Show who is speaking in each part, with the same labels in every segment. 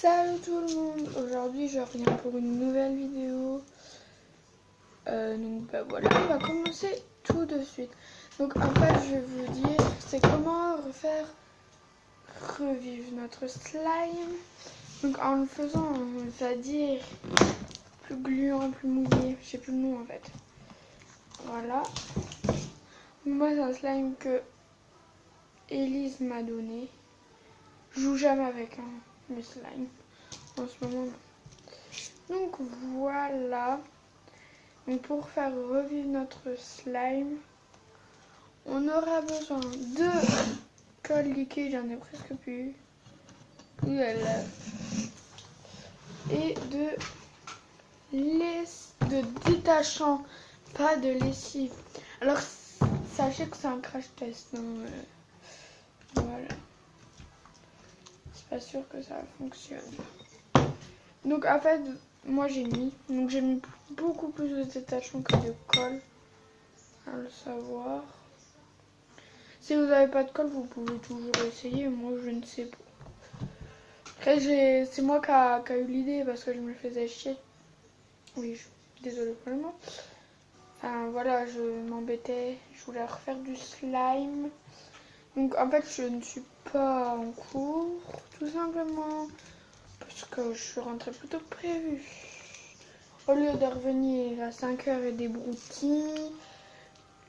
Speaker 1: Salut tout le monde, aujourd'hui je reviens pour une nouvelle vidéo. Donc voilà, on va commencer tout de suite. Donc en fait je vais vous dire c'est comment refaire revivre notre slime. Donc en le faisant, c'est-à-dire plus gluant, plus mouillé, je sais plus le nom en fait. Voilà. Moi c'est un slime que Elise m'a donné. Je joue jamais avec mes slimes en ce moment. Donc voilà. Donc pour faire revivre notre slime, on aura besoin de colle liquide, j'en ai presque plus. Et de détachant, pas de lessive. Alors sachez que c'est un crash test. Voilà. C'est pas sûr que ça fonctionne. Donc en fait, moi j'ai mis beaucoup plus de détachant que de colle, à le savoir. Si vous n'avez pas de colle, vous pouvez toujours essayer. Moi, je ne sais pas. Après, c'est moi qui a eu l'idée parce que je me faisais chier. Oui, je suis désolée pour le mot. Enfin, voilà, je m'embêtais. Je voulais refaire du slime. Donc, en fait, je ne suis pas en cours, tout simplement. Parce que je suis rentrée plus tôt que prévu. Au lieu de revenir à 5h et des broutilles,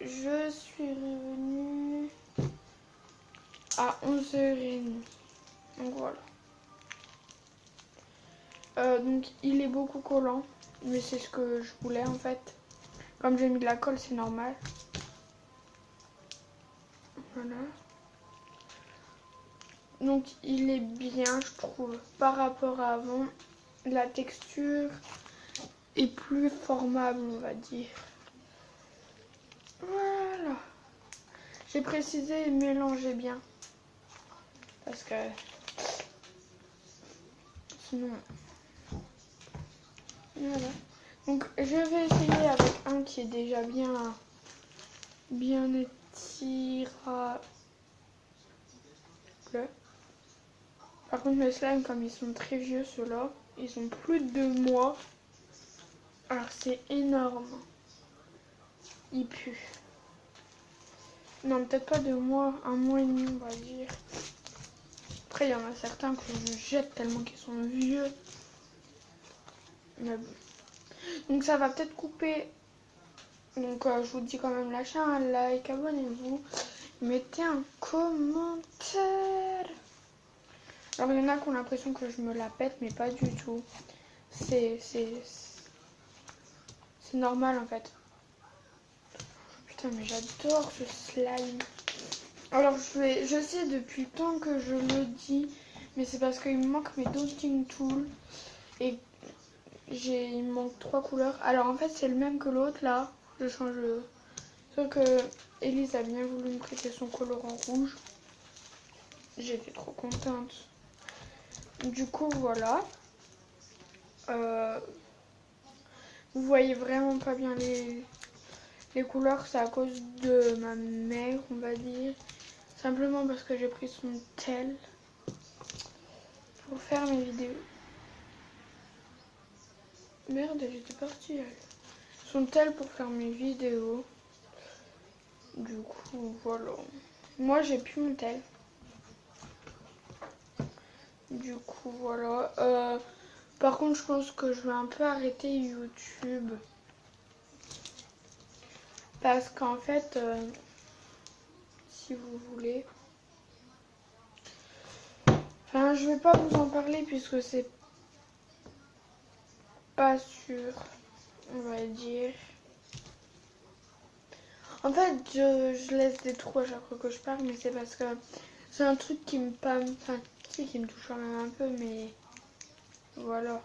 Speaker 1: je suis revenue à 11h30. Donc voilà. Donc il est beaucoup collant, mais c'est ce que je voulais en fait. Comme j'ai mis de la colle, c'est normal. Voilà. Donc il est bien, je trouve, par rapport à avant. La texture est plus formable, on va dire. Voilà. J'ai précisé mélanger bien. Parce que sinon... Voilà. Donc je vais essayer avec un qui est déjà bien étirable. Par contre mes slimes, comme ils sont très vieux ceux-là, ils ont plus de 2 mois. Alors c'est énorme. Ils puent. Non, peut-être pas 2 mois, 1 mois et demi on va dire. Après il y en a certains que je jette tellement qu'ils sont vieux. Mais bon. Donc ça va peut-être couper. Donc je vous dis quand même, lâchez un like, abonnez-vous, mettez un commentaire. Alors il y en a qui ont l'impression que je me la pète, mais pas du tout. C'est normal en fait. Putain mais j'adore ce slime. Alors je sais depuis le temps que je le dis, mais c'est parce qu'il me manque mes dotting tools et il me manque 3 couleurs. Alors en fait c'est le même que l'autre là, je change le... Sauf que Elise a bien voulu me prêter son colorant rouge. J'étais trop contente. Du coup voilà. Vous voyez vraiment pas bien les couleurs, c'est à cause de ma mère, on va dire. Simplement parce que j'ai pris son tel pour faire mes vidéos. Merde, j'étais partie elle. Son tel pour faire mes vidéos. Du coup, voilà. Moi, j'ai plus mon tel. Du coup, voilà. Par contre, je pense que je vais un peu arrêter YouTube. Parce qu'en fait, si vous voulez... Enfin, je vais pas vous en parler puisque c'est pas sûr, on va dire. En fait, je laisse des trous à chaque fois que je parle, mais c'est parce que c'est un truc qui me enfin, qui me touche quand même un peu, mais voilà.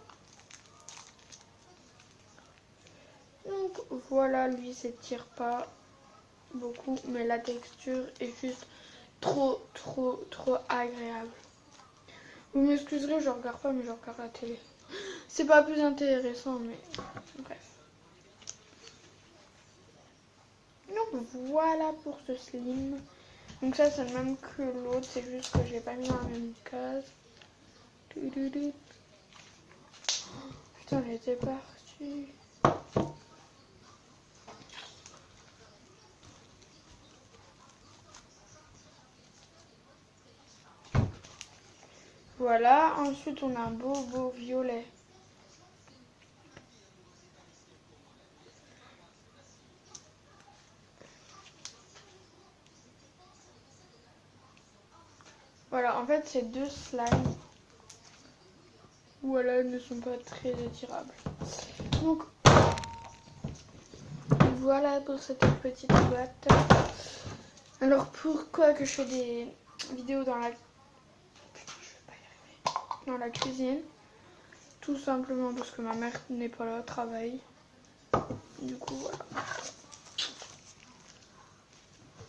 Speaker 1: Donc voilà, lui s'étire pas beaucoup, mais la texture est juste trop agréable. Vous m'excuserez, je regarde pas, mais je regarde la télé. C'est pas plus intéressant, mais bref. Donc voilà pour ce slim. Donc ça c'est le même que l'autre, c'est juste que je l'ai pas mis dans la même case. Putain, elle était partie. Voilà, ensuite on a un beau violet. Voilà, en fait ces deux slimes, voilà, ne sont pas très étirables. Donc voilà pour cette petite boîte. Alors pourquoi que je fais des vidéos dans la... Putain, je vais pas y arriver. Dans la cuisine? Tout simplement parce que ma mère n'est pas là au travail. Du coup voilà.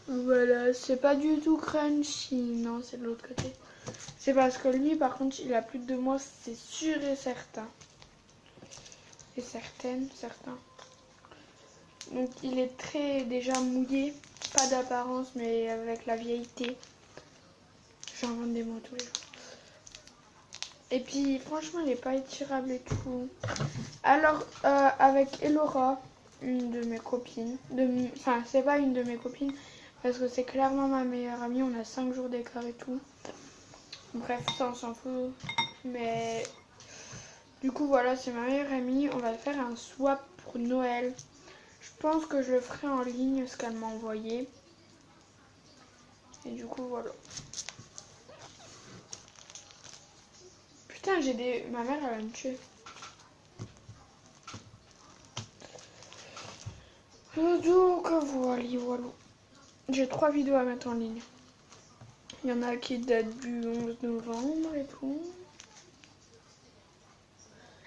Speaker 1: Voilà, c'est pas du tout crunchy, non, c'est de l'autre côté. C'est parce que lui, par contre, il a plus de 2 mois, c'est sûr et certain. Et certaines, certains. Donc il est très déjà mouillé, pas d'apparence, mais avec la vieilleté. J'invente des mots tous les jours. Et puis franchement, il n'est pas étirable et tout. Alors avec Elora, une de mes copines, enfin c'est pas une de mes copines, parce que c'est clairement ma meilleure amie, on a 5 jours d'écart et tout. Bref, ça on s'en fout. Mais du coup voilà, c'est ma meilleure amie. On va faire un swap pour Noël. Je pense que je le ferai en ligne, ce qu'elle m'a envoyé. Et du coup voilà. Putain, j'ai des... Ma mère elle va me tuer. Donc voilà. J'ai 3 vidéos à mettre en ligne. Il y en a qui datent du 11 novembre et tout.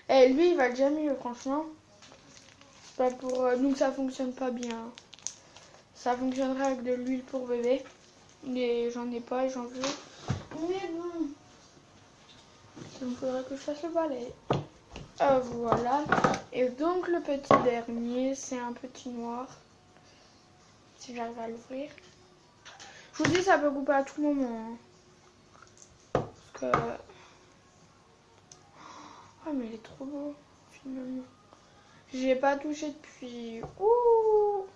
Speaker 1: Et lui, il va déjà mieux, franchement. Pas pour... donc ça fonctionne pas bien. Ça fonctionnerait avec de l'huile pour bébé. Mais j'en ai pas et j'en veux. Mais bon. Il faudrait que je fasse le balai. Voilà. Et donc le petit dernier, c'est un petit noir. Si j'arrive à l'ouvrir. Je vous dis, ça peut couper à tout moment. Hein. Parce que... Oh, mais il est trop beau, finalement. J'y ai pas touché depuis... Ouh.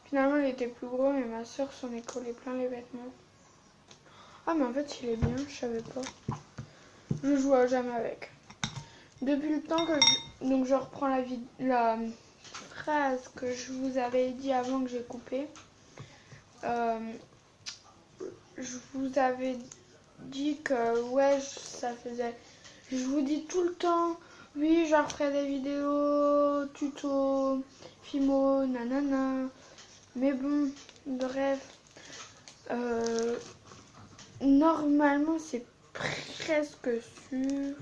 Speaker 1: Finalement, il était plus gros, mais ma soeur s'en est collé plein les vêtements. Ah, mais en fait, il est bien, je savais pas. Je joue à jamais avec. Depuis le temps que je... Donc, je reprends la phrase que je vous avais dit avant que j'ai coupé. Je vous avais dit que, ouais, ça faisait... Je vous dis tout le temps, oui, je referai des vidéos, tuto, fimo, nanana. Mais bon, bref. Normalement, c'est presque sûr.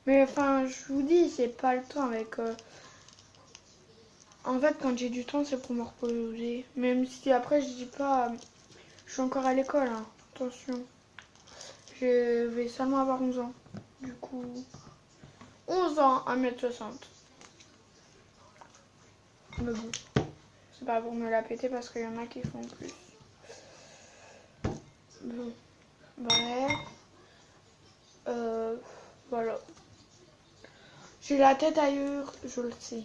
Speaker 1: Mais enfin, je vous dis, j'ai pas le temps avec... En fait, quand j'ai du temps, c'est pour me reposer. Même si après, je dis pas... Je suis encore à l'école, hein. Attention. Je vais seulement avoir 11 ans. Du coup... 11 ans, 1m60. Mais bon. C'est pas pour me la péter parce qu'il y en a qui font plus. Bon. Bref. Voilà. J'ai la tête ailleurs, je le sais.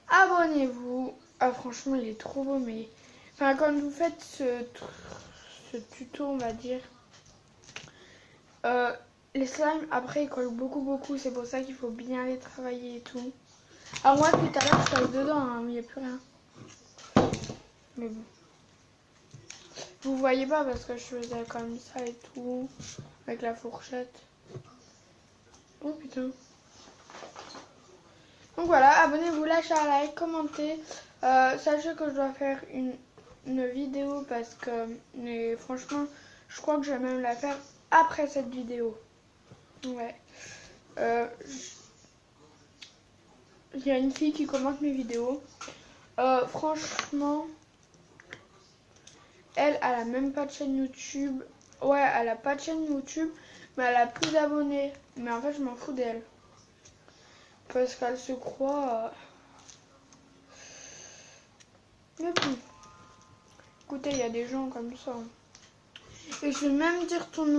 Speaker 1: Abonnez-vous. Ah franchement il est trop beau mais... Enfin quand vous faites ce tuto on va dire. Les slimes après ils collent beaucoup. C'est pour ça qu'il faut bien les travailler et tout. Alors moi tout à l'heure je passe dedans hein, mais il n'y a plus rien. Mais bon. Vous voyez pas parce que je faisais comme ça et tout. Avec la fourchette. Oh putain. Donc voilà, abonnez-vous, lâchez un like, commentez. Sachez que je dois faire une vidéo parce que, mais franchement, je crois que je vais même la faire après cette vidéo. Ouais. Il y a une fille qui commente mes vidéos. Franchement, elle a même pas de chaîne YouTube. Ouais, elle a pas de chaîne YouTube, mais elle a plus d'abonnés. Mais en fait, je m'en fous d'elle. Parce qu'elle se croit... Mais bon. Écoutez, il y a des gens comme ça. Et je vais même dire ton nom.